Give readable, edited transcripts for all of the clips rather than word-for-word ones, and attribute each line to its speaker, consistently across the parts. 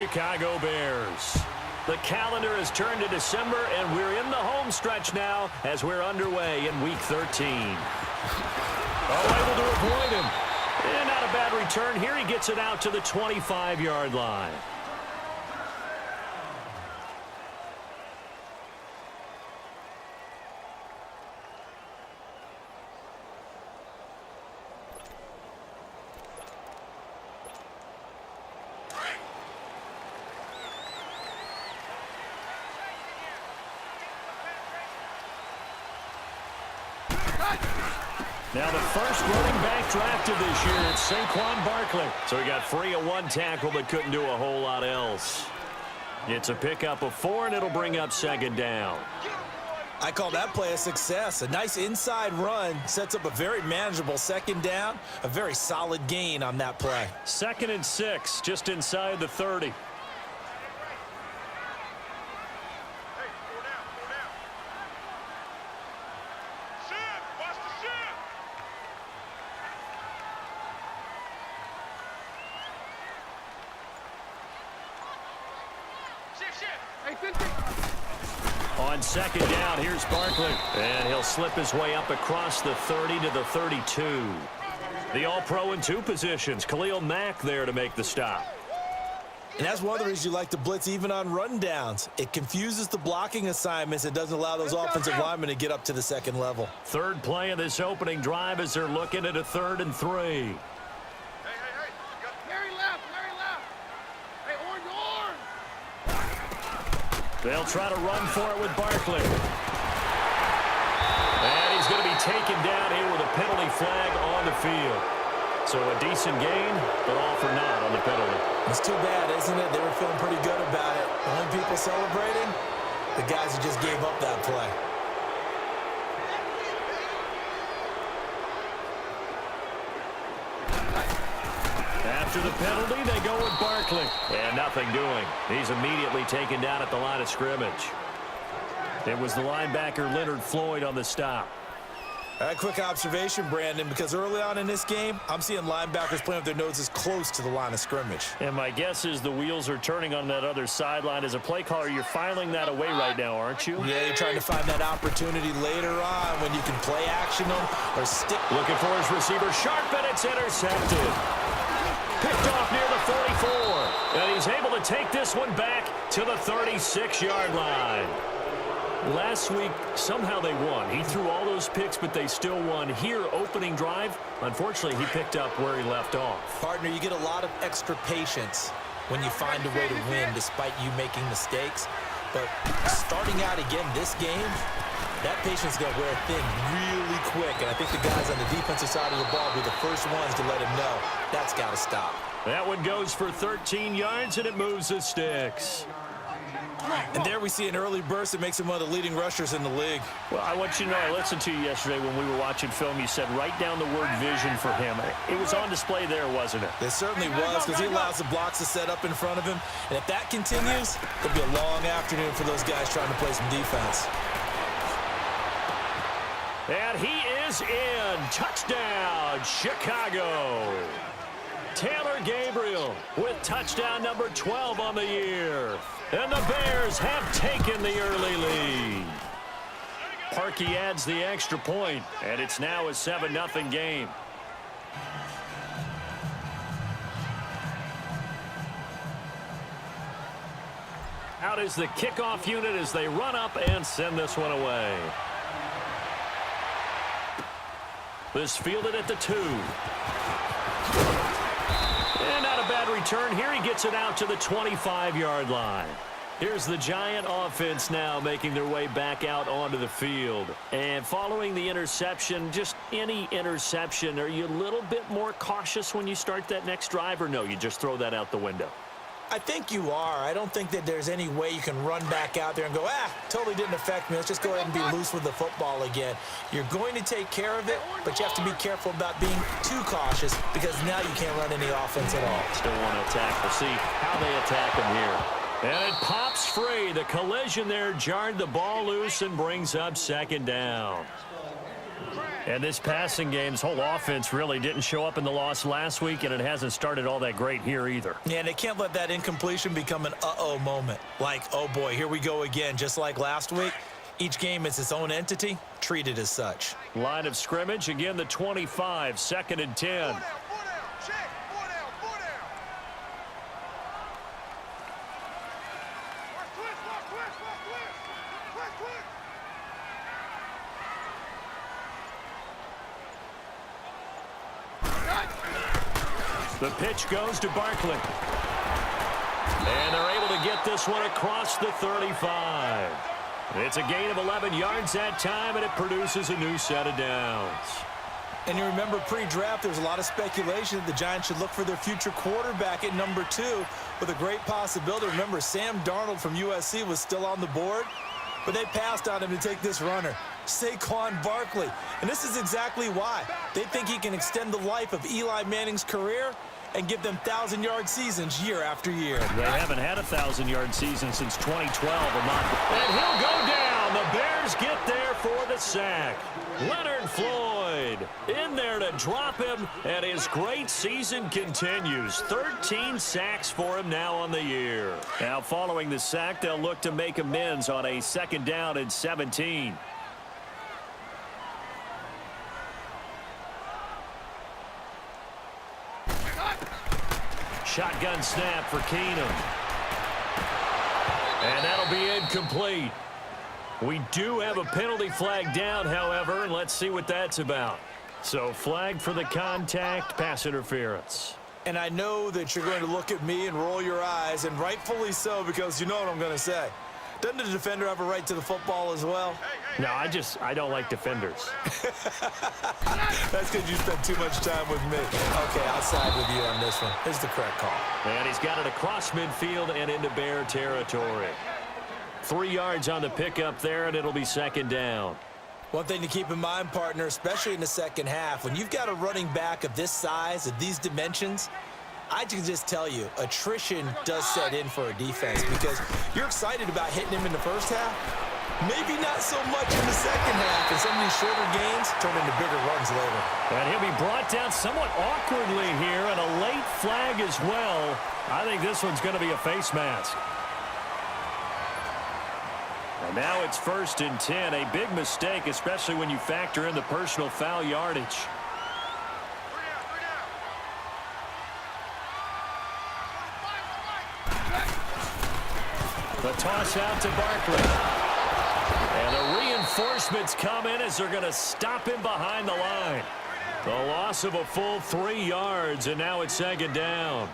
Speaker 1: Chicago Bears. The calendar has turned to December, and we're in the home stretch now as we're underway in Week 13. Able to avoid him. And not a bad return here. He gets it out to the 25-yard line. Now the first running back drafted this year, it's Saquon Barkley. So he got free of one tackle but couldn't do a whole lot else. It's a pickup of 4, and it'll bring up second down.
Speaker 2: I call that play a success. A nice inside run sets up a very manageable second down. A very solid gain on that play.
Speaker 1: 2nd and 6, just inside the 30. On second down, here's Barkley. And he'll slip his way up across the 30 to the 32. The All-Pro in 2 positions. Khalil Mack there to make the stop.
Speaker 2: And that's one of the reasons you like to blitz even on rundowns. It confuses the blocking assignments. It doesn't allow those offensive linemen to get up to the second level.
Speaker 1: Third play of this opening drive as they're looking at a 3rd and 3. They'll try to run for it with Barkley. And he's going to be taken down here with a penalty flag on the field. So a decent gain, but all for naught on the penalty.
Speaker 2: It's too bad, isn't it? They were feeling pretty good about it. The only people celebrating, the guys who just gave up that play.
Speaker 1: After the penalty, they go with Barkley. And nothing doing. He's immediately taken down at the line of scrimmage. It was the linebacker Leonard Floyd on the stop.
Speaker 2: All right, quick observation, Brandon, because early on in this game, I'm seeing linebackers playing with their noses close to the line of scrimmage.
Speaker 1: And my guess is the wheels are turning on that other sideline. As a play caller, you're filing that away right now, aren't you?
Speaker 2: Yeah, you're trying to find that opportunity later on when you can play action them or stick.
Speaker 1: Looking for his receiver, sharp, and it's intercepted. Picked off near the 44. And he's able to take this one back to the 36-yard line. Last week, somehow they won. He threw all those picks, but they still won. Here, opening drive, unfortunately, he picked up where he left off.
Speaker 2: Partner, you get a lot of extra patience when you find a way to win despite you making mistakes. But starting out again this game, that patience is going to wear thin really quick. And I think the guys on the defensive side of the ball will be the first ones to let him know that's got to stop.
Speaker 1: That one goes for 13 yards, and it moves the sticks.
Speaker 2: And there we see an early burst that makes him one of the leading rushers in the league.
Speaker 1: Well, I want you to know, I listened to you yesterday when we were watching film. You said write down the word vision for him. It was on display there, wasn't it?
Speaker 2: It certainly was, because he allows the blocks to set up in front of him. And if that continues, it'll be a long afternoon for those guys trying to play some defense.
Speaker 1: And he is in. Touchdown, Chicago. Taylor Gabriel with touchdown number 12 on the year. And the Bears have taken the early lead. Parkey adds the extra point, and it's now a 7-0 game. Out is the kickoff unit as they run up and send this one away. This fielded at the 2. And not a bad return here. He gets it out to the 25-yard line. Here's the Giant offense now making their way back out onto the field. And following the interception, just any interception, are you a little bit more cautious when you start that next drive, or no, you just throw that out the window?
Speaker 2: I think you are. I don't think that there's any way you can run back out there and go, totally didn't affect me. Let's just go ahead and be loose with the football again. You're going to take care of it, but you have to be careful about being too cautious because now you can't run any offense at all.
Speaker 1: Still want to attack. We'll see how they attack him here. And it pops free. The collision there jarred the ball loose and brings up second down. And this passing game's whole offense really didn't show up in the loss last week, and it hasn't started all that great here either.
Speaker 2: Yeah, and they can't let that incompletion become an uh-oh moment. Like, oh boy, here we go again, just like last week. Each game is its own entity, treated as such.
Speaker 1: Line of scrimmage, again the 25, 2nd and 10. The pitch goes to Barkley. And they're able to get this one across the 35. It's a gain of 11 yards that time, and it produces a new set of downs.
Speaker 2: And you remember pre-draft, there was a lot of speculation that the Giants should look for their future quarterback at number 2 with a great possibility. Remember, Sam Darnold from USC was still on the board, but they passed on him to take this runner, Saquon Barkley. And this is exactly why. They think he can extend the life of Eli Manning's career and give them 1,000-yard seasons year after year.
Speaker 1: They haven't had a 1,000-yard season since 2012. And he'll go down. The Bears get there for the sack. Leonard Floyd in there to drop him, and his great season continues. 13 sacks for him now on the year. Now following the sack, they'll look to make amends on a 2nd down and 17. Shotgun snap for Keenum. And that'll be incomplete. We do have a penalty flag down, however, and let's see what that's about. So flag for the contact, pass interference.
Speaker 2: And I know that you're going to look at me and roll your eyes, and rightfully so, because you know what I'm going to say. Doesn't the defender have a right to the football as well?
Speaker 1: No, I don't like defenders.
Speaker 2: That's because you spent too much time with me. Okay, I'll side with you on this one. Here's the correct call.
Speaker 1: And he's got it across midfield and into Bear territory. 3 yards on the pickup there, and it'll be 2nd down.
Speaker 2: One thing to keep in mind, partner, especially in the second half, when you've got a running back of this size, of these dimensions, I can just tell you, attrition does set in for a defense because you're excited about hitting him in the first half. Maybe not so much in the second half, and some of these shorter gains turn into bigger runs later.
Speaker 1: And he'll be brought down somewhat awkwardly here, and a late flag as well. I think this one's going to be a face mask. And now it's 1st and 10, a big mistake, especially when you factor in the personal foul yardage. The toss out to Barkley. And the reinforcements come in as they're going to stop him behind the line. The loss of a full 3 yards, and now it's 2nd down.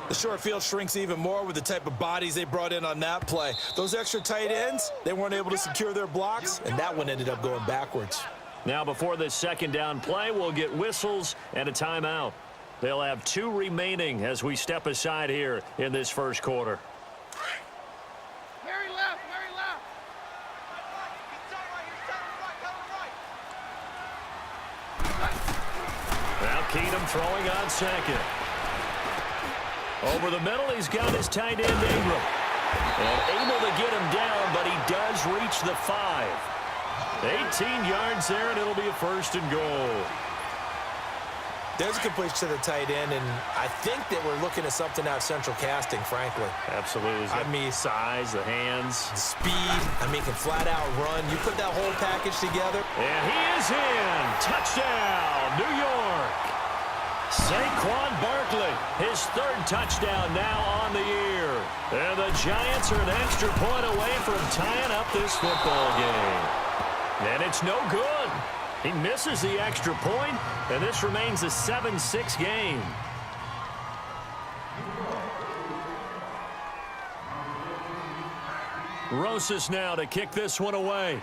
Speaker 2: The short field shrinks even more with the type of bodies they brought in on that play. Those extra tight ends, they weren't able to secure their blocks, and that one ended up going backwards.
Speaker 1: Now before this 2nd down play, we'll get whistles and a timeout. They'll have 2 remaining as we step aside here in this first quarter. Now Keenum throwing on 2nd. Over the middle, he's got his tight end, Ingram. And able to get him down, but he does reach the 5. 18 yards there, and it'll be a 1st and goal.
Speaker 2: There's a completion to the tight end, and I think that we're looking at something out of central casting, frankly.
Speaker 1: Absolutely.
Speaker 2: I mean,
Speaker 1: size, the hands.
Speaker 2: Speed. I mean, can flat out run. You put that whole package together.
Speaker 1: And he is in. Touchdown, New York. Saquon Barkley, his 3rd touchdown now on the year. And the Giants are an extra point away from tying up this football game. And it's no good. He misses the extra point, and this remains a 7-6 game. Rosas now to kick this one away.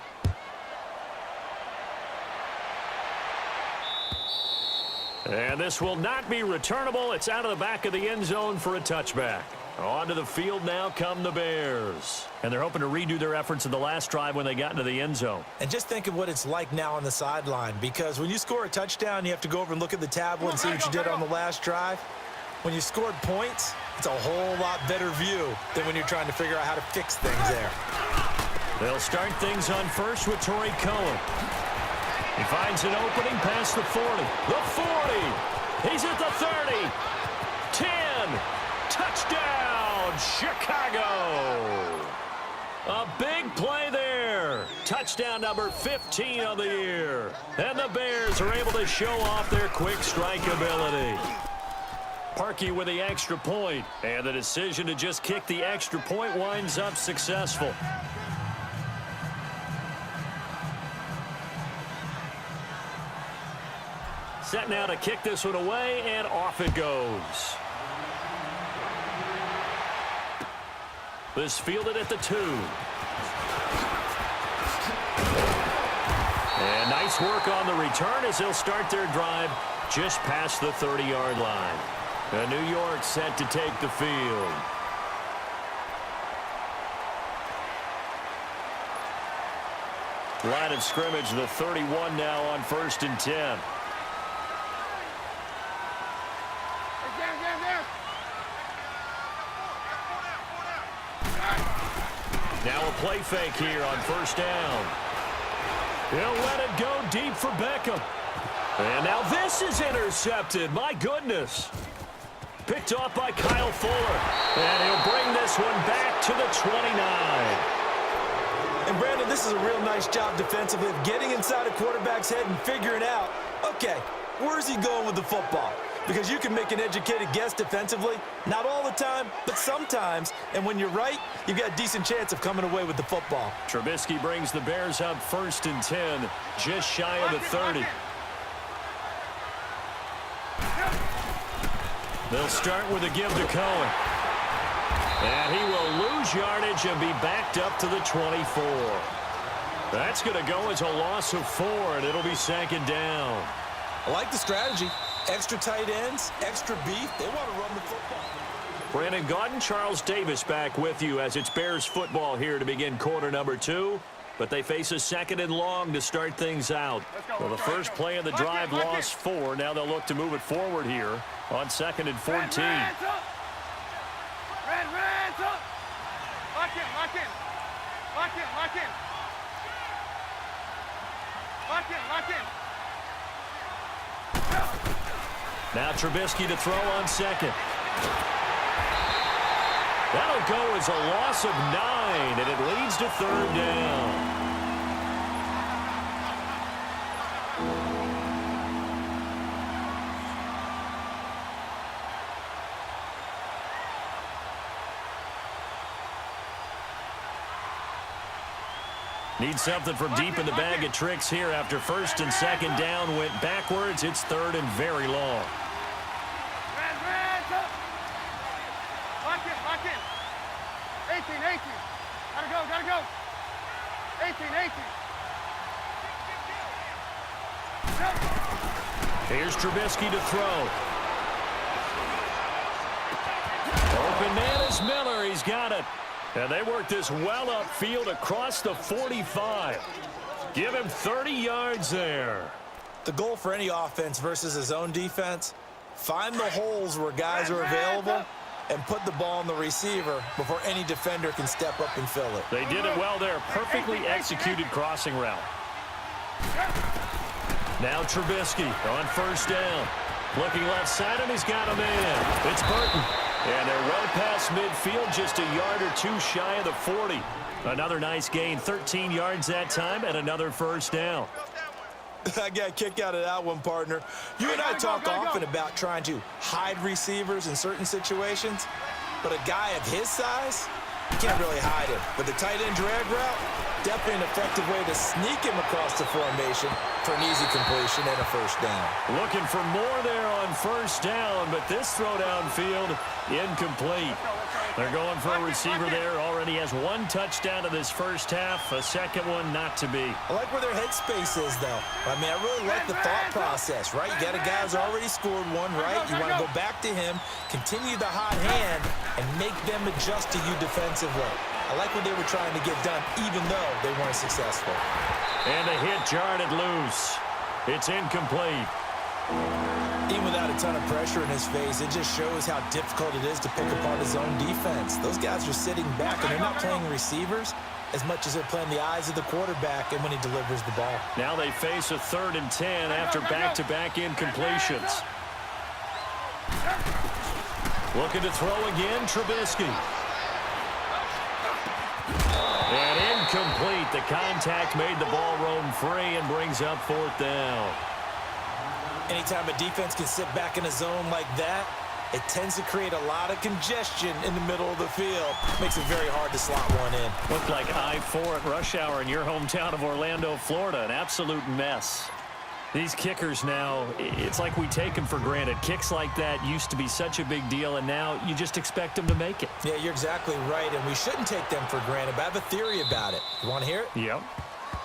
Speaker 1: And this will not be returnable. It's out of the back of the end zone for a touchback. Onto the field now come the Bears. And they're hoping to redo their efforts in the last drive when they got into the end zone.
Speaker 2: And just think of what it's like now on the sideline, because when you score a touchdown, you have to go over and look at the tablet and see what you did on the last drive. When you scored points, it's a whole lot better view than when you're trying to figure out how to fix things there.
Speaker 1: They'll start things on first with Torrey Cohen. He finds an opening past the 40. The 40. He's at the 30. 10. Touchdown, Chicago. A big play there. Touchdown number 15 on the year. And the Bears are able to show off their quick strike ability. Parkey with the extra point. And the decision to just kick the extra point winds up successful. Set now to kick this one away, and off it goes. This fielded at the 2. And nice work on the return as they'll start their drive just past the 30-yard line. And New York set to take the field. Line of scrimmage, the 31 now on 1st and 10. Now a play fake here on 1st down. He'll let it go deep for Beckham. And now this is intercepted. My goodness. Picked off by Kyle Fuller. And he'll bring this one back to the 29.
Speaker 2: And Brandon, this is a real nice job defensively of getting inside a quarterback's head and figuring out, okay, where's he going with the football? Because you can make an educated guess defensively, not all the time, but sometimes. And when you're right, you've got a decent chance of coming away with the football.
Speaker 1: Trubisky brings the Bears up 1st and 10, just shy of the 30. They'll start with a give to Cohen. And he will lose yardage and be backed up to the 24. That's going to go as a loss of 4, and it'll be 2nd down.
Speaker 2: I like the strategy. Extra tight ends, extra beef. They want to run the football.
Speaker 1: Brandon Gaudin, Charles Davis back with you as it's Bears football here to begin quarter number 2. But they face a 2nd and long to start things out. Well, the first play of the drive lost 4. Now they'll look to move it forward here on 2nd and 14.
Speaker 3: Red, up. Lock in. Lock in.
Speaker 1: Now Trubisky to throw on 2nd. That'll go as a loss of 9, and it leads to 3rd down. Need something from deep in the bag of tricks here after 1st and 2nd down went backwards. It's 3rd and very long.
Speaker 3: Red, up. Lock in. 18. Gotta go. 18.
Speaker 1: Here's Trubisky to throw. Open man is Miller. He's got it. And they work this well upfield across the 45. Give him 30 yards there.
Speaker 2: The goal for any offense versus his own defense, find the holes where guys are available and put the ball on the receiver before any defender can step up and fill it.
Speaker 1: They did it well there. Perfectly executed crossing route. Now Trubisky on 1st down. Looking left side, and he's got a man. It's Burton. And they're well past midfield, just a yard or 2 shy of the 40. Another nice gain, 13 yards that time, and another 1st down.
Speaker 2: I got a kick out of that one, partner. You and I talk often about trying to hide receivers in certain situations, but a guy of his size, you can't really hide him. But the tight end drag route, definitely an effective way to sneak him across the formation for an easy completion and a 1st down.
Speaker 1: Looking for more there on 1st down, but this throw downfield incomplete. They're going for a receiver there. Already has 1 touchdown in this 1st half. A 2nd one not to be.
Speaker 2: I like where their headspace is, though. I mean, I really like the thought process, right? You got a guy who's already scored 1, right? You want to go back to him, continue the hot hand, and make them adjust to you defensively. I like what they were trying to get done, even though they weren't successful.
Speaker 1: And the hit jarred it loose. It's incomplete.
Speaker 2: Even without a ton of pressure in his face, it just shows how difficult it is to pick apart his own defense. Those guys are sitting back, and they're not playing receivers. as much as he'll play in the eyes of the quarterback and when he delivers the ball.
Speaker 1: Now they face a 3rd and 10 after back-to-back incompletions. Looking to throw again, Trubisky. And incomplete. The contact made the ball roam free and brings up 4th down.
Speaker 2: Anytime a defense can sit back in a zone like that, it tends to create a lot of congestion in the middle of the field. Makes it very hard to slot one in.
Speaker 1: Looked like I-4 at rush hour in your hometown of Orlando, Florida. An absolute mess. These kickers now, it's like we take them for granted. Kicks like that used to be such a big deal, and now you just expect them to make it.
Speaker 2: Yeah, you're exactly right, and we shouldn't take them for granted, but I have a theory about it. You want to hear it?
Speaker 1: Yep.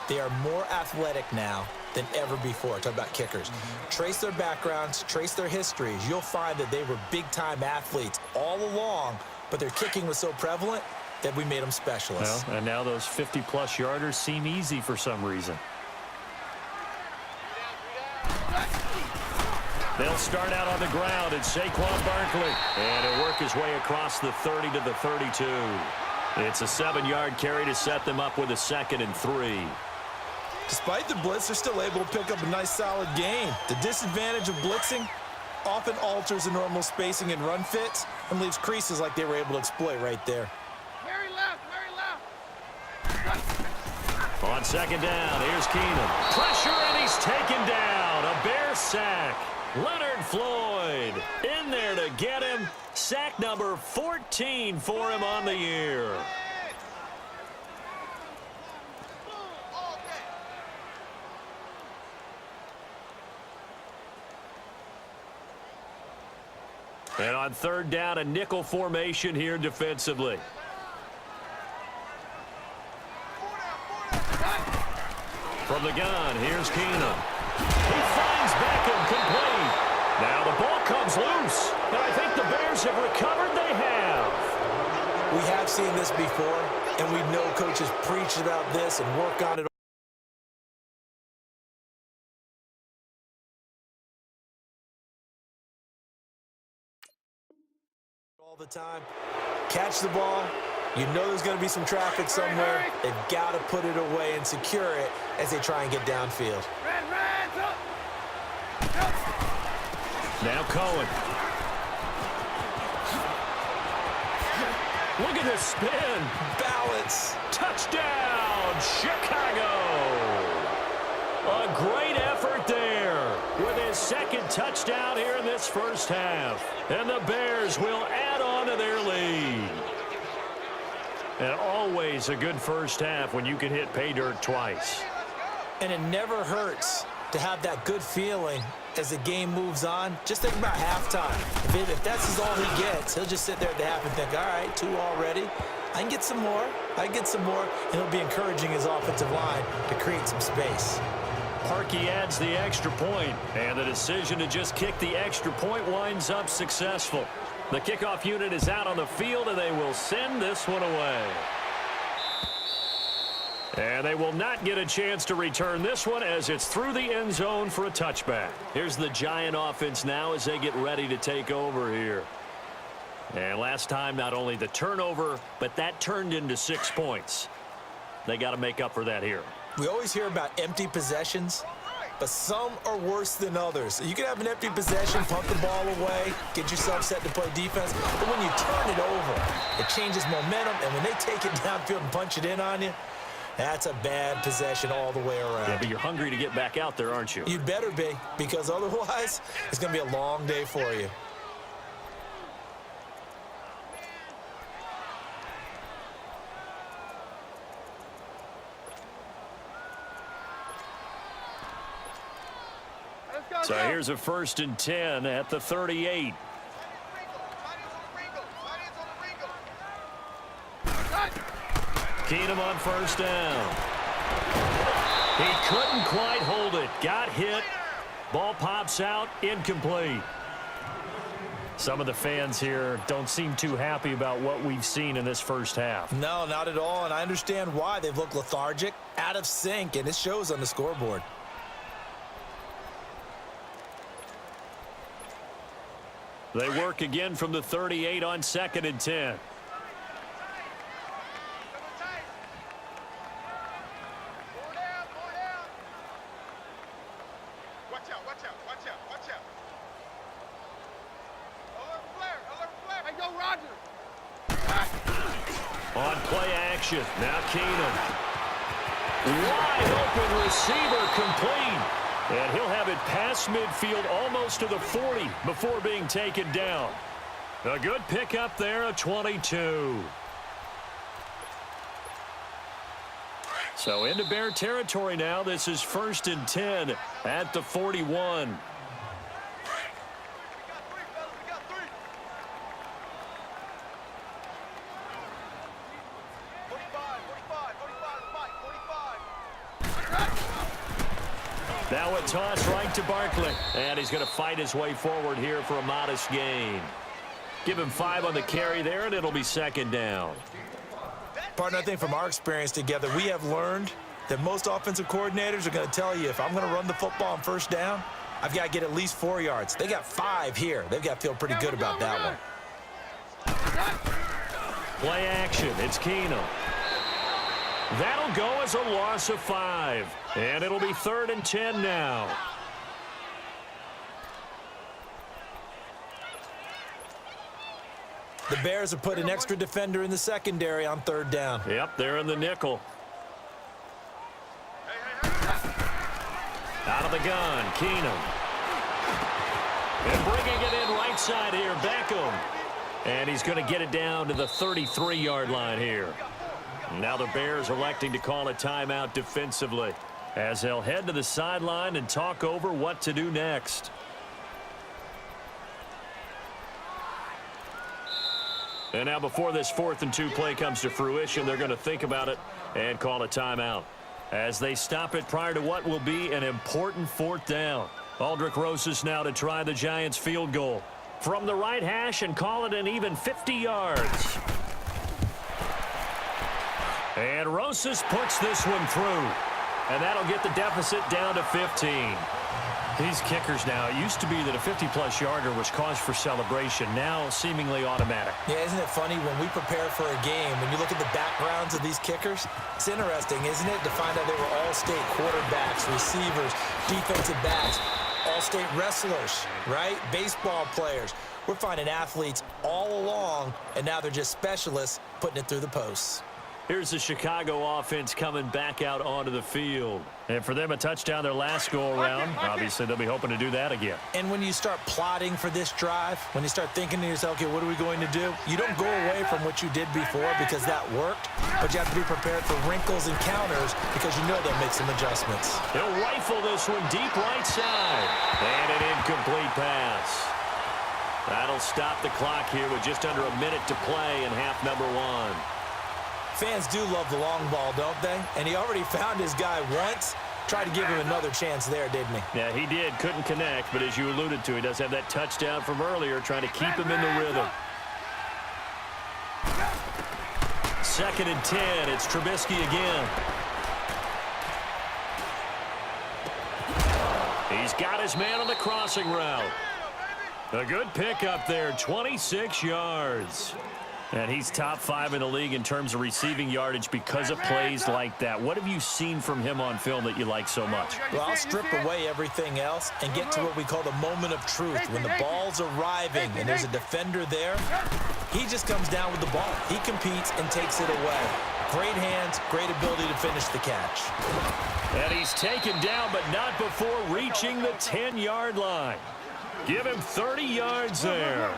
Speaker 2: They are more athletic now than ever before. Talk about kickers. Trace their backgrounds, trace their histories. You'll find that they were big-time athletes all along, but their kicking was so prevalent that we made them specialists.
Speaker 1: Well, and now those 50-plus yarders seem easy for some reason. They'll start out on the ground. It's Saquon Barkley. And he'll work his way across the 30 to the 32. It's a 7-yard carry to set them up with a 2nd and 3.
Speaker 2: Despite the blitz, they're still able to pick up a nice, solid gain. The disadvantage of blitzing often alters the normal spacing and run fits and leaves creases like they were able to exploit right there.
Speaker 3: Very left, very left.
Speaker 1: On 2nd down, here's Keenum. Pressure, and he's taken down. A Bear sack. Leonard Floyd in there to get him. Sack number 14 for him on the year. And on 3rd down, a nickel formation here defensively. From the gun, here's Keenum. He finds Beckham complete. Now the ball comes loose. And I think the Bears have recovered. They have.
Speaker 2: We have seen this before, and we know coaches preach about this and work on it all the time. Catch the ball. You know there's going to be some traffic somewhere. They've got to put it away and secure it as they try and get downfield.
Speaker 1: Now Cohen. Look at this spin.
Speaker 2: Balance.
Speaker 1: Touchdown, Chicago. A great effort there with his 2nd touchdown here in this first half. And the Bears will add on to their lead. And always a good first half when you can hit pay dirt twice.
Speaker 2: And it never hurts to have that good feeling as the game moves on. Just think about halftime. If that's all he gets, he'll just sit there at the half and think, all right, 2 already. I can get some more. I can get some more. And he'll be encouraging his offensive line to create some space.
Speaker 1: Parkey adds the extra point, and the decision to just kick the extra point winds up successful. The kickoff unit is out on the field, and they will send this one away. And they will not get a chance to return this one as it's through the end zone for a touchback. Here's the Giant offense now as they get ready to take over here. And last time, not only the turnover, but that turned into 6 points. They got to make up for that here.
Speaker 2: We always hear about empty possessions, but some are worse than others. You can have an empty possession, pump the ball away, get yourself set to play defense, but when you turn it over, it changes momentum, and when they take it downfield and punch it in on you, that's a bad possession all the way around.
Speaker 1: Yeah, but you're hungry to get back out there, aren't you?
Speaker 2: You'd better be, because otherwise, it's going to be a long day for you.
Speaker 1: So here's a 1st and 10 at the 38. Keenum on 1st down. He couldn't quite hold it. Got hit. Ball pops out. Incomplete. Some of the fans here don't seem too happy about what we've seen in this first half.
Speaker 2: No, not at all, and I understand why. They've looked lethargic, out of sync, and it shows on the scoreboard.
Speaker 1: They work again from the 38 on 2nd and 10.
Speaker 3: Watch out. Watch out. Alert flare. Alert flare. Hey, go, Roger.
Speaker 1: On play action. Now Keenum. Wide open receiver complete. And he'll have it past midfield almost to the 40 before being taken down. A good pickup there, a 22. So into Bear territory now. This is 1st and 10 at the 41. Now a toss right to Barkley. And he's going to fight his way forward here for a modest gain. Give him 5 on the carry there, and it'll be 2nd down.
Speaker 2: Partner, I think from our experience together, we have learned that most offensive coordinators are going to tell you, if I'm going to run the football on 1st down, I've got to get at least 4 yards. They got 5 here. They've got to feel pretty good about that one.
Speaker 1: Play action. It's Keenum. That'll go as a loss of 5. And it'll be 3rd and 10 now.
Speaker 2: The Bears have put an extra defender in the secondary on 3rd down.
Speaker 1: Yep, they're in the nickel. Out of the gun, Keenum. And bringing it in right side here, Beckham. And he's going to get it down to the 33-yard line here. Now the Bears electing to call a timeout defensively as they'll head to the sideline and talk over what to do next. And now before this 4th and 2 play comes to fruition, they're going to think about it and call a timeout as they stop it prior to what will be an important 4th down. Aldrick Rosas now to try the Giants field goal from the right hash and call it an even 50 yards. And Rosas puts this one through. And that'll get the deficit down to 15. These kickers now, it used to be that a 50-plus yarder was cause for celebration. Now seemingly automatic.
Speaker 2: Yeah, isn't it funny when we prepare for a game, when you look at the backgrounds of these kickers, it's interesting, isn't it, to find out they were all-state quarterbacks, receivers, defensive backs, all-state wrestlers, right? Baseball players. We're finding athletes all along, and now they're just specialists putting it through the posts.
Speaker 1: Here's the Chicago offense coming back out onto the field. And for them, a touchdown their last go-around. Obviously, they'll be hoping to do that again.
Speaker 2: And when you start plotting for this drive, when you start thinking to yourself, okay, what are we going to do? You don't go away from what you did before because that worked, but you have to be prepared for wrinkles and counters because you know they'll make some adjustments.
Speaker 1: He'll rifle this one deep right side. And an incomplete pass. That'll stop the clock here with just under a minute to play in half number 1.
Speaker 2: Fans do love the long ball, don't they? And he already found his guy once. Tried to give him another chance there, didn't he?
Speaker 1: Yeah, he did. Couldn't connect, but as you alluded to, he does have that touchdown from earlier, trying to keep him in the rhythm. 2nd and 10. It's Trubisky again. He's got his man on the crossing route. A good pickup there, 26 yards. And he's top 5 in the league in terms of receiving yardage because of plays like that. What have you seen from him on film that you like so much?
Speaker 2: Well, I'll strip away everything else and get to what we call the moment of truth. When the ball's arriving and there's a defender there, he just comes down with the ball. He competes and takes it away. Great hands, great ability to finish the catch.
Speaker 1: And he's taken down, but not before reaching the 10-yard line. Give him 30 yards there.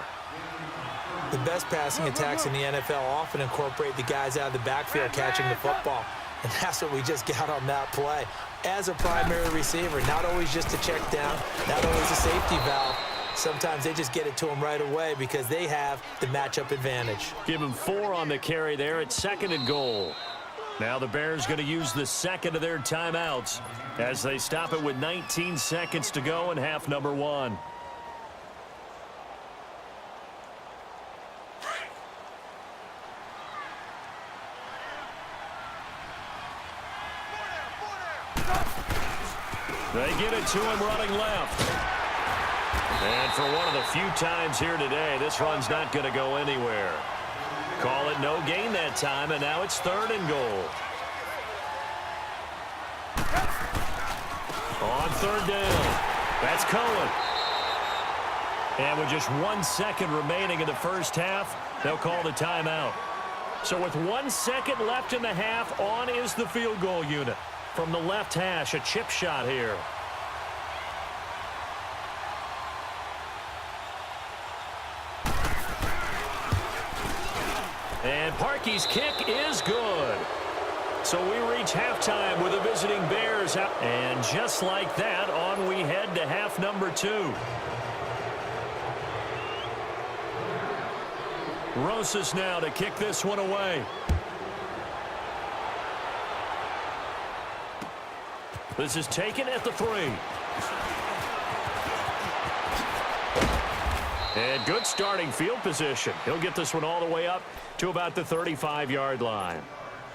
Speaker 2: The best passing attacks in the NFL often incorporate the guys out of the backfield catching the football. And that's what we just got on that play. As a primary receiver, not always just a check down, not always a safety valve. Sometimes they just get it to him right away because they have the matchup advantage.
Speaker 1: Give him 4 on the carry there at 2nd and goal. Now the Bears going to use the 2nd of their timeouts as they stop it with 19 seconds to go in half number 1. They get it to him running left. And for one of the few times here today, this run's not going to go anywhere. Call it no gain that time, and now it's 3rd and goal. On 3rd down. That's Cohen. And with just 1 second remaining in the first half, they'll call the timeout. So with 1 second left in the half, on is the field goal unit. From the left hash, a chip shot here. And Parkey's kick is good. So we reach halftime with the visiting Bears out. And just like that, on we head to half number 2. Rosas now to kick this one away. This is taken at the 3. And good starting field position. He'll get this one all the way up to about the 35-yard line.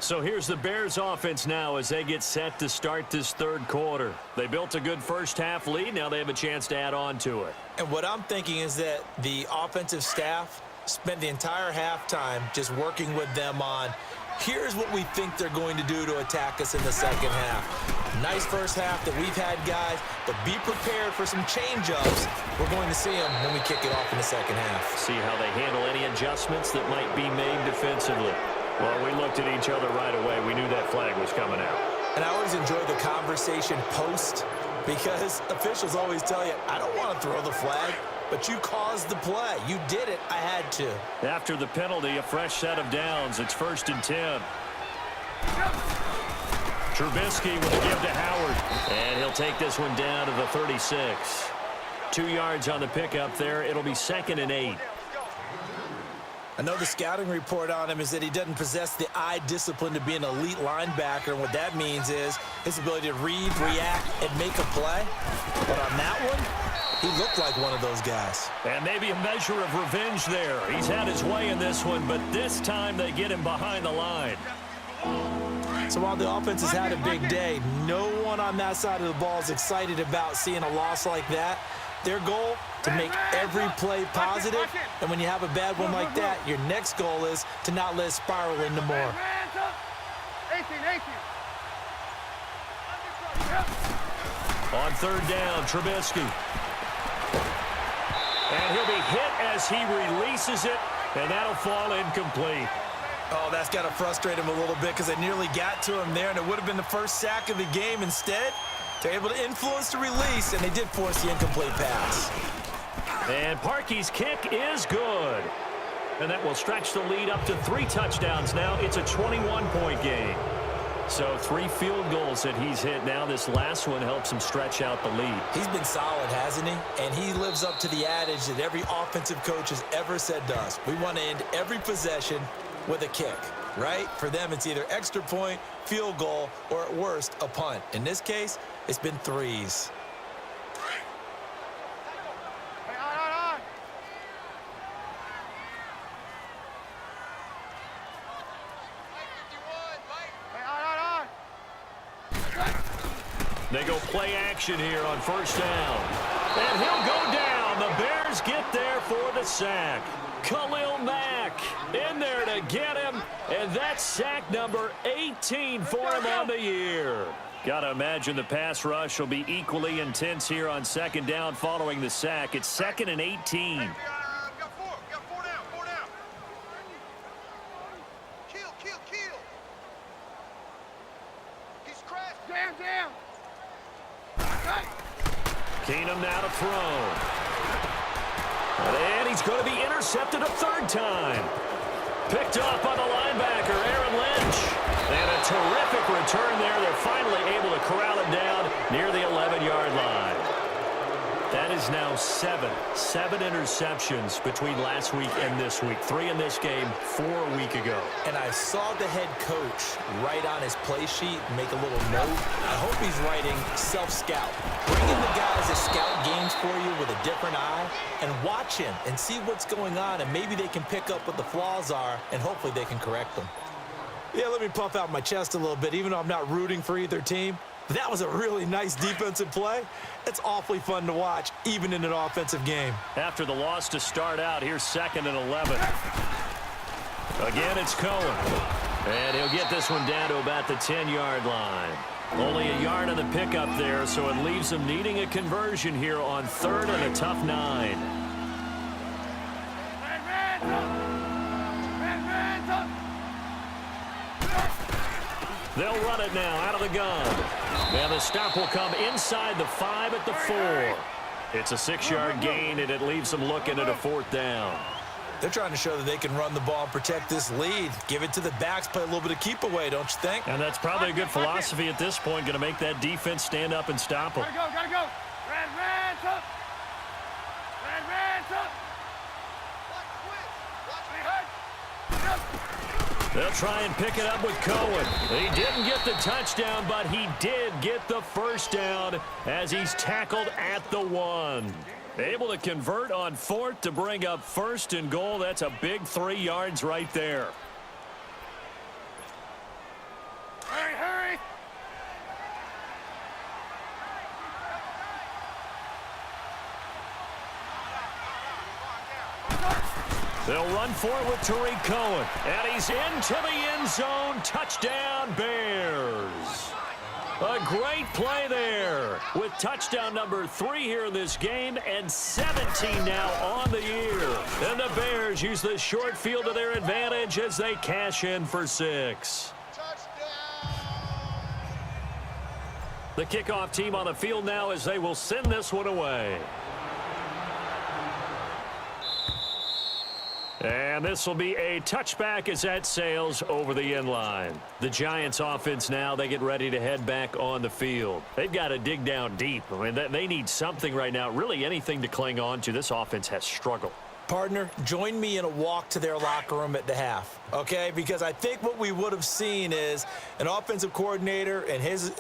Speaker 1: So here's the Bears offense now as they get set to start this third quarter. They built a good first half lead. Now they have a chance to add on to it.
Speaker 2: And what I'm thinking is that the offensive staff spent the entire halftime just working with them on, here's what we think they're going to do to attack us in the second half. Nice first half that we've had, guys, but be prepared for some change-ups. We're going to see them when we kick it off in the second half.
Speaker 1: See how they handle any adjustments that might be made defensively. Well, we looked at each other right away. We knew that flag was coming out.
Speaker 2: And I always enjoy the conversation post because officials always tell you, I don't want to throw the flag, but you caused the play. You did it. I had to.
Speaker 1: After the penalty, a fresh set of downs. It's 1st and 10. Trubisky with a give to Howard. And he'll take this one down to the 36. 2 yards on the pickup there. It'll be 2nd and 8.
Speaker 2: I know the scouting report on him is that he doesn't possess the eye discipline to be an elite linebacker. And what that means is his ability to read, react, and make a play. But on that one, he looked like one of those guys.
Speaker 1: And maybe a measure of revenge there. He's had his way in this one, but this time they get him behind the line.
Speaker 2: So while the offense has had a big day, no one on that side of the ball is excited about seeing a loss like that. Their goal, to make every play positive. And when you have a bad one like that, your next goal is to not let it spiral into more.
Speaker 1: On 3rd down, Trubisky. And he'll be hit as he releases it, and that'll fall incomplete.
Speaker 2: Oh, that's got to frustrate him a little bit because they nearly got to him there, and it would have been the first sack of the game. Instead, they're able to influence the release, and they did force the incomplete pass.
Speaker 1: And Parkey's kick is good. And that will stretch the lead up to 3 touchdowns now. It's a 21-point game. So 3 field goals that he's hit now. This last one helps him stretch out the lead.
Speaker 2: He's been solid, hasn't he? And he lives up to the adage that every offensive coach has ever said to us. We want to end every possession with a kick, right? For them, it's either extra point, field goal, or at worst, a punt. In this case, it's been 3s.
Speaker 1: They go play action here on 1st down. And he'll go down. The Bears get there for the sack. Khalil Mack in there to get him. And that's sack number 18 for him on the year. Got to imagine the pass rush will be equally intense here on 2nd down following the sack. It's 2nd and 18.
Speaker 3: Got four down. Kill. He's crashed. Jam.
Speaker 1: Keenum now to throw. And he's going to be intercepted a 3rd time. Picked off by the linebacker, Aaron Lynch. And a terrific return there. They're finally able to corral him down near the 11-yard line. That is now 7 interceptions between last week and this week. 3 in this game, 4 a week ago.
Speaker 2: And I saw the head coach write on his play sheet, make a little note. I hope he's writing self-scout. Bring in the guys that scout games for you with a different eye and watch him and see what's going on, and maybe they can pick up what the flaws are, and hopefully they can correct them. Yeah, let me puff out my chest a little bit, even though I'm not rooting for either team. That was a really nice defensive play. It's awfully fun to watch, even in an offensive game.
Speaker 1: After the loss to start out, here's 2nd and 11. Again, it's Cohen. And he'll get this one down to about the 10-yard line. Only a yard on the pickup there, so it leaves them needing a conversion here on 3rd and a tough 9. They'll run it now out of the gun. And the stop will come inside the 5 at the 4. It's a 6-yard gain, and it leaves them looking at a 4th down.
Speaker 2: They're trying to show that they can run the ball and protect this lead. Give it to the backs, play a little bit of keep away, don't you think?
Speaker 1: And that's probably a good philosophy at this point, going to make that defense stand up and stop them.
Speaker 3: Gotta go. Red up. Red up. Watch me.
Speaker 1: They'll try and pick it up with Cohen. He didn't get the touchdown, but he did get the first down as he's tackled at the 1. Able to convert on 4th to bring up 1st and goal. That's a big 3 yards right there.
Speaker 3: Hurry.
Speaker 1: They'll run for it with Tariq Cohen. And he's into the end zone. Touchdown, Bears. A great play there with touchdown number 3 here in this game and 17 now on the year. And the Bears use the short field to their advantage as they cash in for 6. The kickoff team on the field now as they will send this one away. And this will be a touchback as that sails over the end line. The Giants offense now, they get ready to head back on the field. They've got to dig down deep. I mean, they need something right now, really anything to cling on to. This offense has struggled.
Speaker 2: Partner, join me in a walk to their locker room at the half, okay? Because I think what we would have seen is an offensive coordinator and his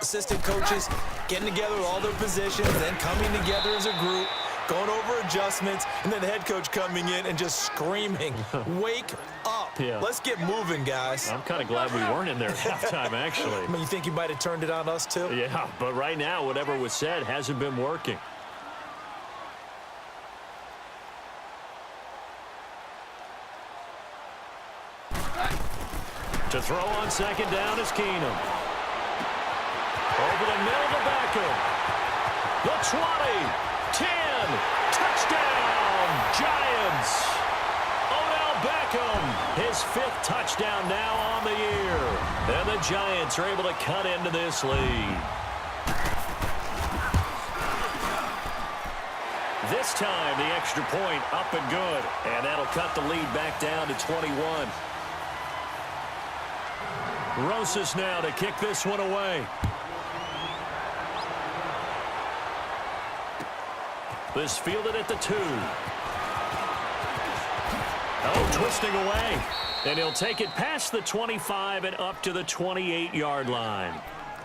Speaker 2: assistant coaches getting together with all their positions, then coming together as a group, going over adjustments, and then the head coach coming in and just screaming, wake up.
Speaker 1: Yeah.
Speaker 2: Let's get moving, guys.
Speaker 1: I'm kind of glad we weren't in there at halftime, actually.
Speaker 2: I mean, you think you might have turned it on us, too?
Speaker 1: Yeah, but right now, whatever was said hasn't been working. To throw on 2nd down is Keenum. Over the middle to Beckham. The 20, 10, touchdown, Giants. Odell Beckham, his 5th touchdown now on the year. And the Giants are able to cut into this lead. This time, the extra point up and good. And that'll cut the lead back down to 21. Rosas now to kick this one away. This fielded at the 2. Oh, twisting away. And he'll take it past the 25 and up to the 28-yard line.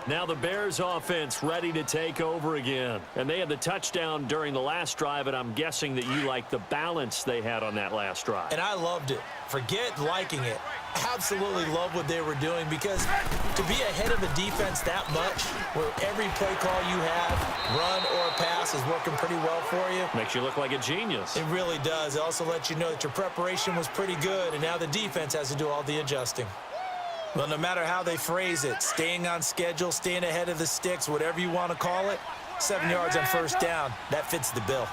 Speaker 1: Now the Bears offense ready to take over again. And they had the touchdown during the last drive, and I'm guessing that you like the balance they had on that last drive.
Speaker 2: And I loved it. Forget liking it. Absolutely love what they were doing, because to be ahead of a defense that much, where every play call you have, run or pass, is working pretty well for you.
Speaker 1: Makes you look like a genius.
Speaker 2: It really does. It also lets you know that your preparation was pretty good, and now the defense has to do all the adjusting. Well, no matter how they phrase it, staying on schedule, staying ahead of the sticks, whatever you want to call it, 7 yards on 1st down, that fits the bill.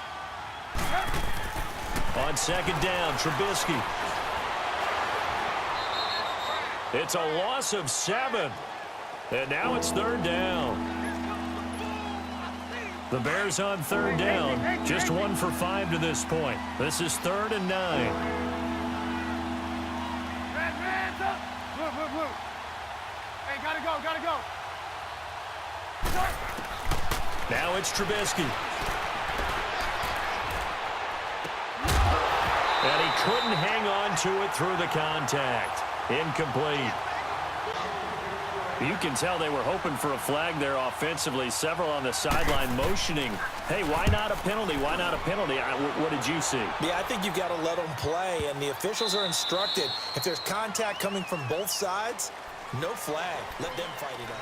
Speaker 1: On 2nd down, Trubisky. It's a loss of 7. And now it's 3rd down. The Bears on 3rd down. Just 1 for 5 to this point. This is 3rd and 9.
Speaker 3: Blue. Hey, gotta go.
Speaker 1: Now it's Trubisky. And he couldn't hang on to it through the contact. Incomplete. You can tell they were hoping for a flag there offensively. Several on the sideline motioning. Hey, why not a penalty? Why not a penalty? What did you see?
Speaker 2: Yeah, I think you've got to let them play, and the officials are instructed. If there's contact coming from both sides, no flag. Let them fight it out.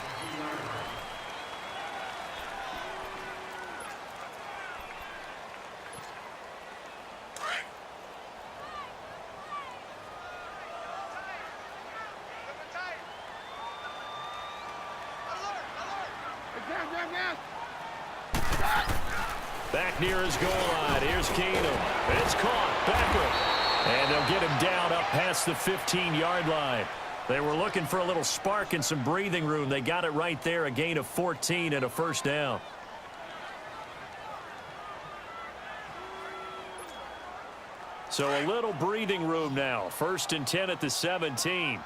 Speaker 1: Back near his goal line. Here's Keenum. It's caught. Beckham. And they'll get him down up past the 15-yard line. They were looking for a little spark and some breathing room. They got it right there. A gain of 14 and a first down. So a little breathing room now. 1st and 10 at the 17.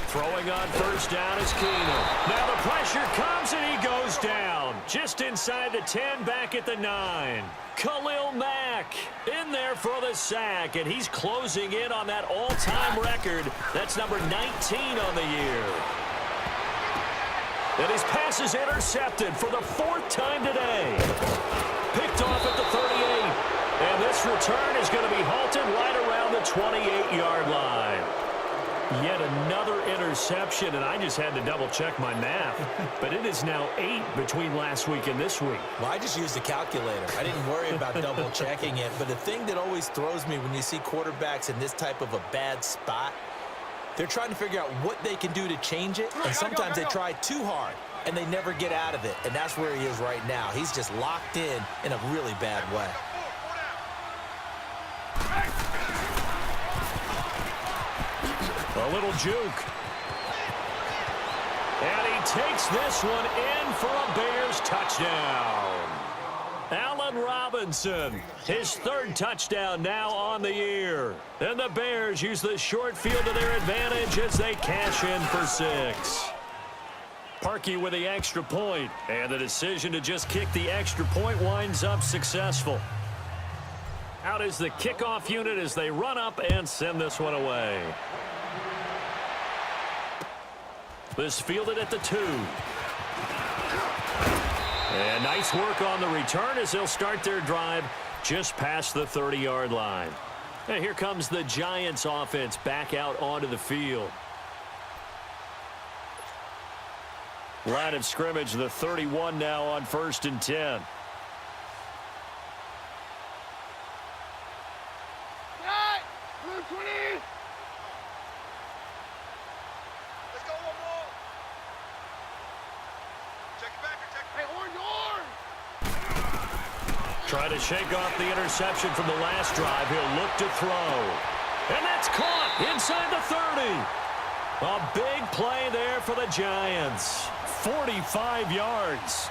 Speaker 1: Throwing on first down is Keenum. Now the pressure comes and he goes down. Just inside the 10, back at the 9. Khalil Mack in there for the sack, and he's closing in on that all-time record. That's number 19 on the year. And his pass is intercepted for the 4th time today. Picked off at the 38. And this return is going to be halted right around the 28-yard line. Yet another interception, and I just had to double-check my math. But it is now 8 between last week and this week.
Speaker 2: Well, I just used a calculator. I didn't worry about double-checking it. But the thing that always throws me when you see quarterbacks in this type of a bad spot, they're trying to figure out what they can do to change it, and sometimes they try too hard, and they never get out of it. And that's where he is right now. He's just locked in a really bad way.
Speaker 1: A little juke. And he takes this one in for a Bears touchdown. Allen Robinson, his 3rd touchdown now on the year. And the Bears use the short field to their advantage as they cash in for 6. Parkey with the extra point, and the decision to just kick the extra point winds up successful. Out is the kickoff unit as they run up and send this one away. This fielded at the 2. And nice work on the return as they'll start their drive just past the 30-yard line. And here comes the Giants offense back out onto the field. Line of scrimmage, the 31 now on 1st and 10. Trying to shake off the interception from the last drive. He'll look to throw. And that's caught inside the 30. A big play there for the Giants. 45 yards.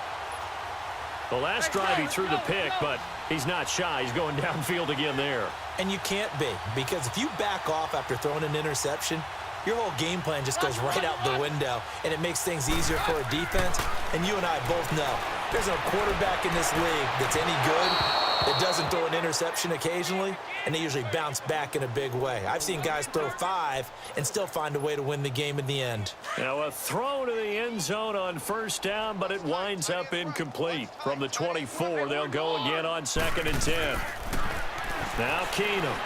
Speaker 1: The last drive he threw the pick, but he's not shy. He's going downfield again there.
Speaker 2: And you can't be, because if you back off after throwing an interception, your whole game plan just goes right out the window, and it makes things easier for a defense. And you and I both know there's no quarterback in this league that's any good that doesn't throw an interception occasionally, and they usually bounce back in a big way. I've seen guys throw 5 and still find a way to win the game in the end.
Speaker 1: Now a throw to the end zone on 1st down, but it winds up incomplete. From the 24, they'll go again on 2nd and 10. Now Keenum.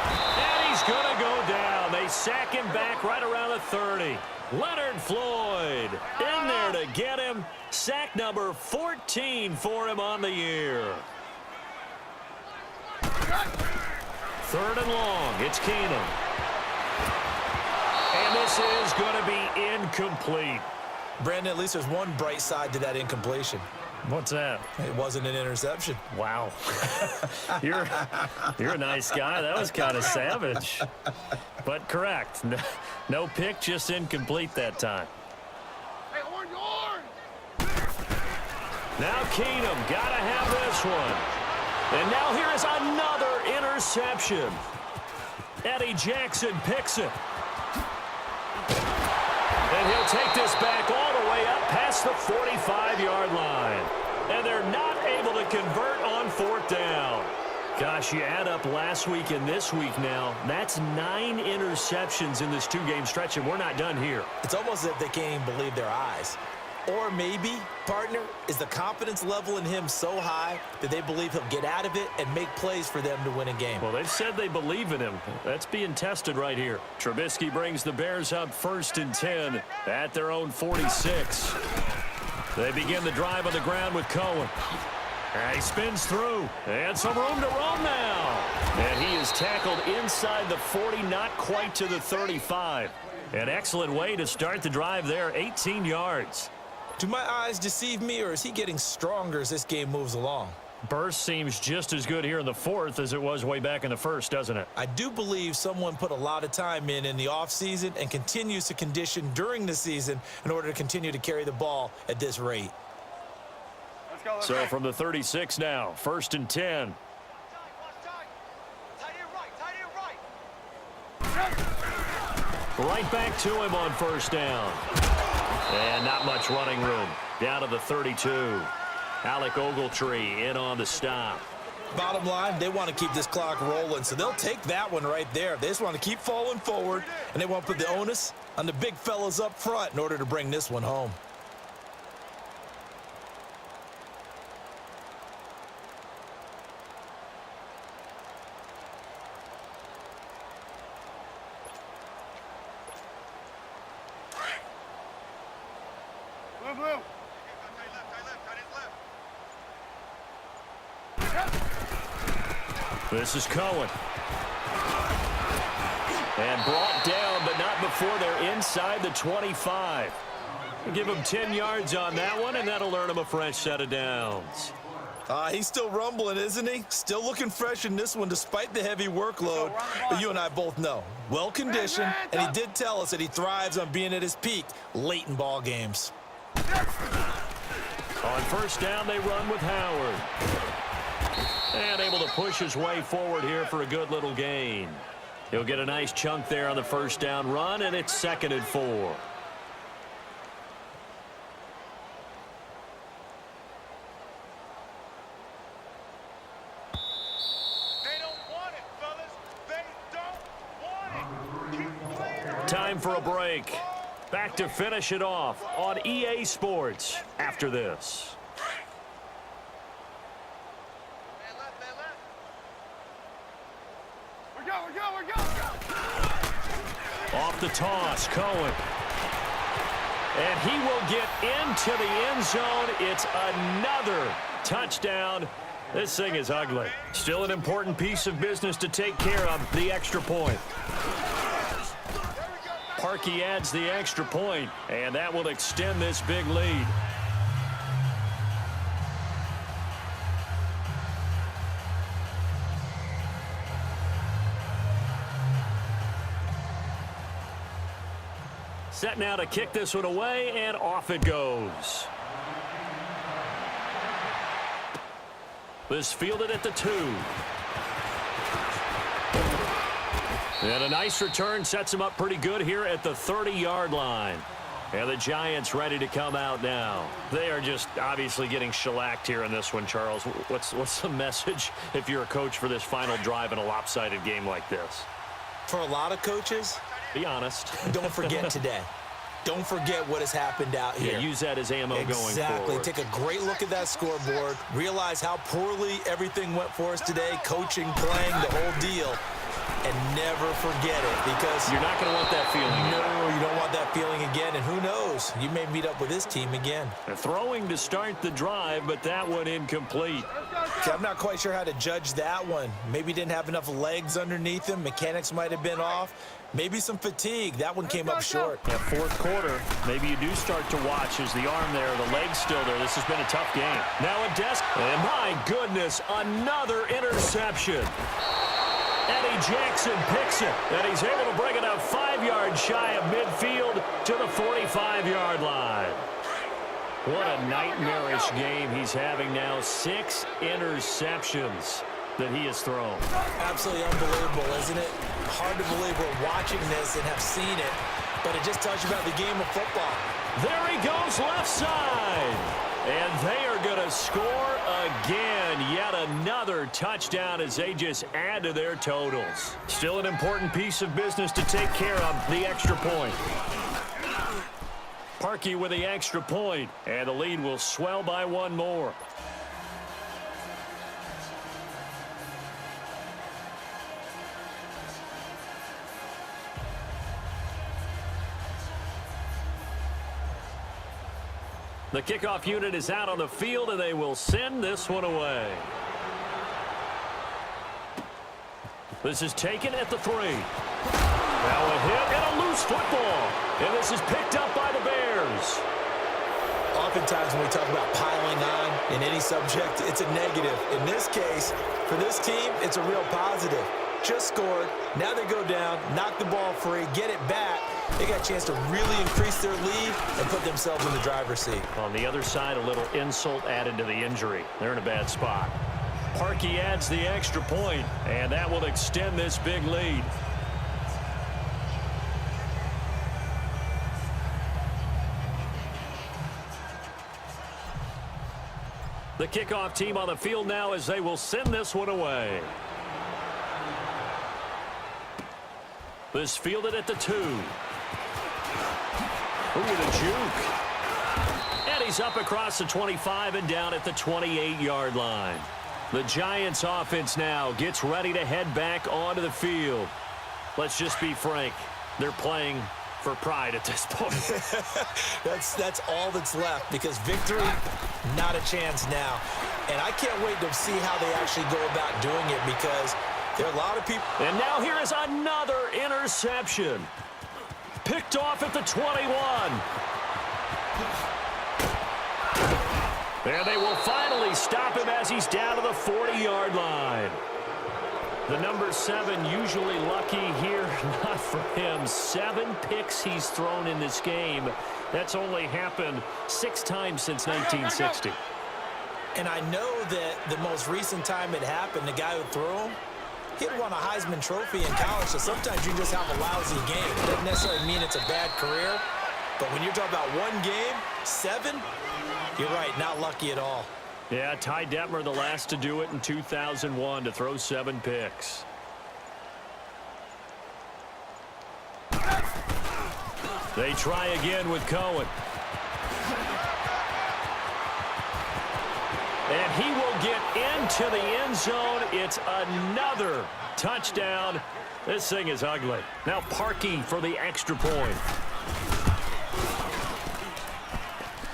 Speaker 1: And he's going to go down. They sack him back right around the 30. Leonard Floyd in there to get him. Sack number 14 for him on the year. 3rd and long. It's Keenum. And this is going to be incomplete.
Speaker 2: Brandon, at least there's one bright side to that incompletion.
Speaker 1: What's that?
Speaker 2: It wasn't an interception.
Speaker 1: Wow. You're a nice guy. That was kind of savage. But correct. No pick, just incomplete that time.
Speaker 3: Hey, orange, orange!
Speaker 1: Now Keenum, got to have this one. And now here is another interception. Eddie Jackson picks it. And he'll take this back all the way up past the 45-yard line. And they're not able to convert on 4th down. Gosh, you add up last week and this week now, that's 9 interceptions in this 2-game stretch, and we're not done here.
Speaker 2: It's almost as if they can't even believe their eyes. Or maybe, partner, is the confidence level in him so high that they believe he'll get out of it and make plays for them to win a game.
Speaker 1: Well, they've said they believe in him. That's being tested right here. Trubisky brings the Bears up 1st and 10 at their own 46. They begin the drive on the ground with Cohen. And he spins through. And some room to roam now. And he is tackled inside the 40, not quite to the 35. An excellent way to start the drive there, 18 yards.
Speaker 2: Do my eyes deceive me, or is he getting stronger as this game moves along?
Speaker 1: Burst seems just as good here in the fourth as it was way back in the first, doesn't it?
Speaker 2: I do believe someone put a lot of time in the offseason and continues to condition during the season in order to continue to carry the ball at this rate.
Speaker 3: Let's go.
Speaker 1: So from the 36 now, 1st and 10. Right back to him on 1st down. And not much running room. Down to the 32. Alec Ogletree in on the stop.
Speaker 2: Bottom line, they want to keep this clock rolling, so they'll take that one right there. They just want to keep falling forward, and they want to put the onus on the big fellas up front in order to bring this one home.
Speaker 3: Blue.
Speaker 1: This is Cohen. And brought down, but not before they're inside the 25. Give him 10 yards on that one, and that'll earn him a fresh set of downs.
Speaker 2: He's still rumbling, isn't he? Still looking fresh in this one despite the heavy workload. But you and I both know, well-conditioned, and he did tell us that he thrives on being at his peak late in ball games.
Speaker 1: On 1st down, they run with Howard. And able to push his way forward here for a good little gain. He'll get a nice chunk there on the 1st down run, and it's 2nd and 4.
Speaker 3: They don't want it, fellas. They don't want it. Keep playing.
Speaker 1: Time for a break. Back to finish it off on EA Sports after this.
Speaker 3: We're go.
Speaker 1: Off the toss, Cohen. And he will get into the end zone. It's another touchdown. This thing is ugly. Still an important piece of business to take care of, the extra point. Parkey adds the extra point, and that will extend this big lead. Set now to kick this one away, and off it goes. This fielded at the 2. And a nice return sets him up pretty good here at the 30-yard line. And the Giants ready to come out now. They are just obviously getting shellacked here in this one, Charles. What's the message if you're a coach for this final drive in a lopsided game like this?
Speaker 2: For a lot of coaches,
Speaker 1: be honest.
Speaker 2: Don't forget today. Don't forget what has happened out here.
Speaker 1: Yeah, use that as ammo going forward.
Speaker 2: Exactly. Take a great look at that scoreboard. Realize how poorly everything went for us today. Coaching, playing, the whole deal. And never forget it, because
Speaker 1: you're not going to want that feeling again.
Speaker 2: No, you don't want that feeling again. And who knows? You may meet up with this team again.
Speaker 1: Throwing to start the drive, but that one incomplete.
Speaker 2: Okay, I'm not quite sure how to judge that one. Maybe didn't have enough legs underneath him. Mechanics might have been off. Maybe some fatigue. That one came up short.
Speaker 1: That 4th quarter, maybe you do start to watch as the arm there, the leg's still there. This has been a tough game. Now a desk. And my goodness, another interception. Eddie Jackson picks it, and he's able to bring it up 5 yards shy of midfield to the 45-yard line. What a nightmarish game he's having now. 6 interceptions that he has thrown.
Speaker 2: Absolutely unbelievable, isn't it? Hard to believe we're watching this and have seen it, but it just tells you about the game of football.
Speaker 1: There he goes, left side. And they are going to score again. Yet another touchdown as they just add to their totals. Still an important piece of business to take care of, the extra point. Parkey with the extra point, and the lead will swell by 1 more. The kickoff unit is out on the field, and they will send this one away. This is taken at the 3. Now a hit and a loose football. And this is picked up by the Bears.
Speaker 2: Oftentimes when we talk about piling on in any subject, it's a negative. In this case, for this team, it's a real positive. Just scored. Now they go down, knock the ball free, get it back. They got a chance to really increase their lead and put themselves in the driver's seat.
Speaker 1: On the other side, a little insult added to the injury. They're in a bad spot. Parkey adds the extra point, and that will extend this big lead. The kickoff team on the field now as they will send this one away. This fielded at the 2. Ooh, the juke. And he's up across the 25 and down at the 28-yard line. The Giants offense now gets ready to head back onto the field. Let's just be frank. They're playing for pride at this point.
Speaker 2: That's all that's left, because victory, not a chance now. And I can't wait to see how they actually go about doing it, because there are a lot of people.
Speaker 1: And now here is another interception. Picked off at the 21. And they will finally stop him as he's down to the 40-yard line. The number 7 usually lucky here. Not for him. 7 picks he's thrown in this game. That's only happened 6 times since 1960.
Speaker 2: And I know that the most recent time it happened, the guy who threw him, he had won a Heisman Trophy in college, so sometimes you just have a lousy game. It doesn't necessarily mean it's a bad career, but when you're talking about one game, 7, you're right, not lucky at all.
Speaker 1: Yeah, Ty Detmer, the last to do it in 2001, to throw 7 picks. They try again with Cohen. And he will get into the end zone. It's another touchdown. This thing is ugly. Now Parkey for the extra point.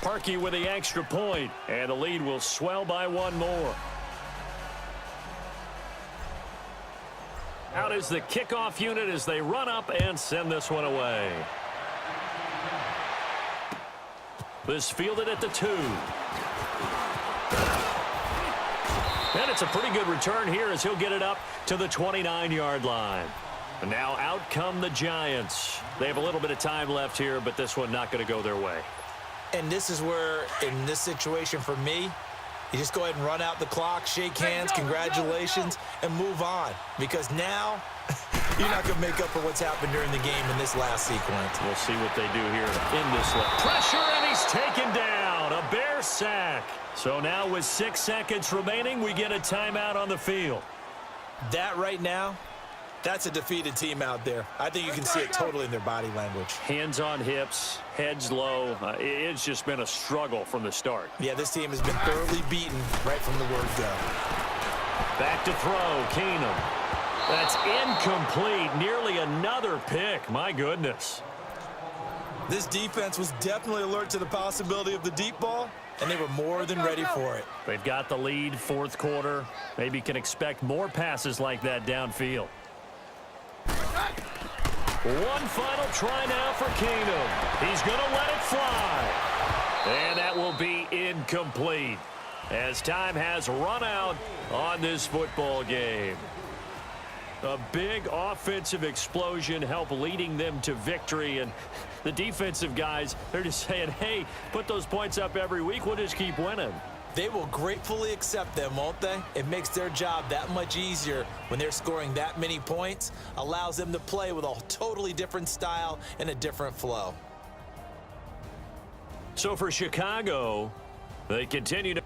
Speaker 1: Parkey with the extra point, and the lead will swell by 1 more. Out is the kickoff unit as they run up and send this one away. This fielded at the 2. And it's a pretty good return here as he'll get it up to the 29-yard line. And now out come the Giants. They have a little bit of time left here, but this one not going to go their way.
Speaker 2: And this is where, in this situation for me, you just go ahead and run out the clock, shake hands, congratulations, and move on. Because now, you're not going to make up for what's happened during the game in this last sequence.
Speaker 1: We'll see what they do here in this one. Pressure, and he's taken down. A Bear sack. So now with 6 seconds remaining, we get a timeout on the field.
Speaker 2: That right now, that's a defeated team out there. I think you can see it totally in their body language.
Speaker 1: Hands on hips, heads low. It's just been a struggle from the start.
Speaker 2: Yeah, this team has been thoroughly beaten right from the word go.
Speaker 1: Back to throw, Keenum. That's incomplete. Nearly another pick. My goodness.
Speaker 2: This defense was definitely alert to the possibility of the deep ball, and they were more than ready for it.
Speaker 1: They've got the lead, 4th quarter. Maybe can expect more passes like that downfield. One final try now for Keenum. He's going to let it fly. And that will be incomplete as time has run out on this football game. A big offensive explosion helped leading them to victory. And the defensive guys, they're just saying, hey, put those points up every week. We'll just keep winning.
Speaker 2: They will gratefully accept them, won't they? It makes their job that much easier when they're scoring that many points. Allows them to play with a totally different style and a different flow.
Speaker 1: So for Chicago, they continue to...